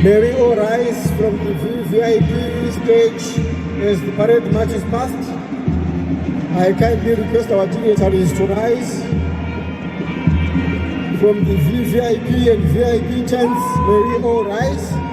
May we all rise from the VIP stage as the parade marches past. I kindly request our dignitaries to rise from the VIP and VIP tents. May we all rise.